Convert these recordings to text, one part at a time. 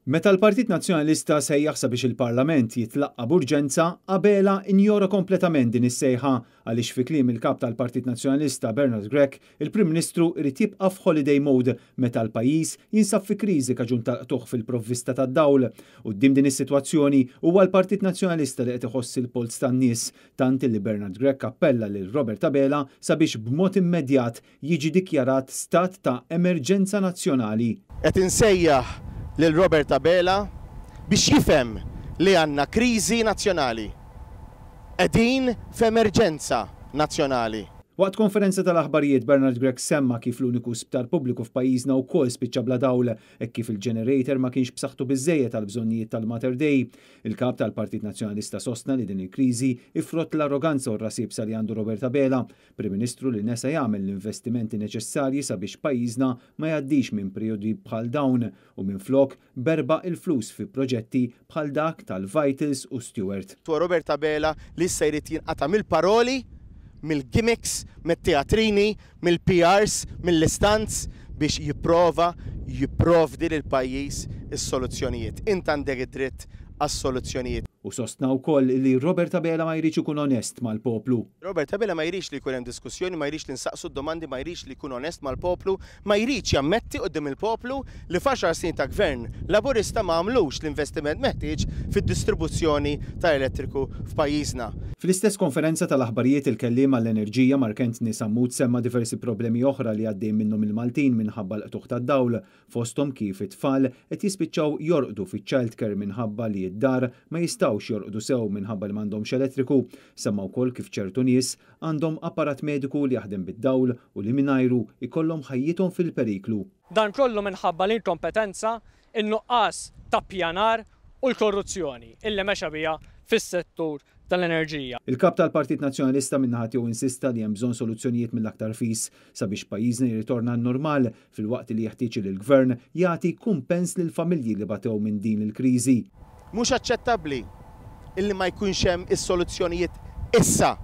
Meta l-Partit Nazzjonalista sejjaħ sabiex il-Parlament jitlaqqa b'urġenza, Abela injora kompletament din is-sejħa għaliex fi kliem il-kap tal-Partit Nazzjonalista Bernard Grech, il-Prim Ministru irid jibqa' f'holiday mode meta l-pajjiż jinsab fi kriżi kaġun taqtuħ fil-provvista tad-dawl. Quddiem din is-sitwazzjoni huwa l-Partit Nazzjonalista li qed iħoss il-polz tan-nies tant li Bernard Grech appella lil Robert Abela sabiex b'mod immedjat jiġi dikjarat stat ta' emerġenza nazzjonali. Qed insejjaħ lil Robert Abela biex jifhem li għandna kriżi nazzjonali. Qegħdin f'emerġenza nazzjonali. Waqt konferenza tal-aħbarijiet Bernard Grech semma kif l-uniku sptar pubbliku f'pajjiżna wkoll spiċċa bla dawl hekk kif il-generator ma kienx b'saħħtu biżżejjed tal-bżonnijiet tal-Mater Dei. Il-kap tal-Partit Nazzjonalista sostna li din il-kriżi ifrott l-arroganza u r-rasibsa li għandu Robert Abela, Prim Ministru li nesa jagħmel l-investimenti neċessarji sabiex pajjiżna ma jgħaddix minn perjodi bħal dawn u minflok berba il-flus fi proġetti bħal dak tal-Vitals u Stewart. Robert Abela li issa jrid jinqata' mill-paroli, mill-gimmicks, mill-teatrini, mill-PRs, mill-istanz biex jipprovdi lill-pajjiż is-soluzzjonijiet. Int għandek id-dritt għas-soluzzjonijiet. U sostna wkoll li Robert Abela ma jridx ikun onest mal-poplu. Robert Abela ma jridx li jkun hemm diskussjoni, ma jridx li nsaqsu d-domandi, ma jridx li jkun onest mal-poplu, ma jridx jammetti quddiem il-poplu li f'10 snin ta' gvern laburista ma għamlux l-investiment meħtieġ fid-distribuzzjoni ta' elettriku f'pajjiżna. Fl-istess konferenza tal-aħbarijiet il-kelliem għall-enerġija Markent Nisammut semma diversi problemi oħra li għaddej minnhom il-Maltin minħabba l-qtuħ tad-dawl, fosthom kif it-tfal qed jispiċċaw jorqdu fiċ-childcare minħabba li d-dar ma jistgħux jorqdu sew minħabba li m'għandhomx elettriku. Semma wkoll kif ċertu nies għandhom apparat mediku li jaħdem bid-dawl u li mingħajru ikollhom ħajjithom fil-periklu. Dan kollu minħabba l-inkompetenza, in-nuqqas ta' pjanar u l-korruzzjoni illi mexa biha fis-settur tal-enerġija. Il-kap tal-Partit Nazzjonalista minnaħat jew insista li hemm bżonn soluzzjonijiet mill-aktar fis sabiex pajjiżna jirritorna n-normal fil-waqt li jeħtieġ li l-Gvern jagħti kumpens lil familji li batew minn din il-kriżi. Mhux aċċettabbli illi ma jkunx hemm is-soluzzjonijiet issa.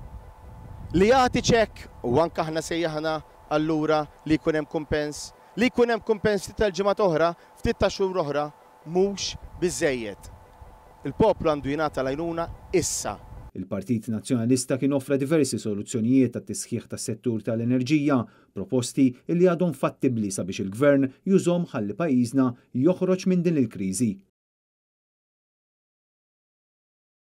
Li jagħti ċekk u anke aħna sejjaħna allura li jkun hemm kumpens. Li jkun hemm kumpens ftit tal-ġimgħat oħra, ftit ta' xhur oħra mhux biżżejjed. Il-poplu għandu jingħata l-għajnuna issa. Il-Partit Nazzjonalista kien offra diversi soluzzjonijiet tat-tisħiħ tas-settur tal-enerġija, proposti li għadhom fattibbli sabiex il-Gvern jużhom ħalli pajjiżna joħroġ minn din il-kriżi.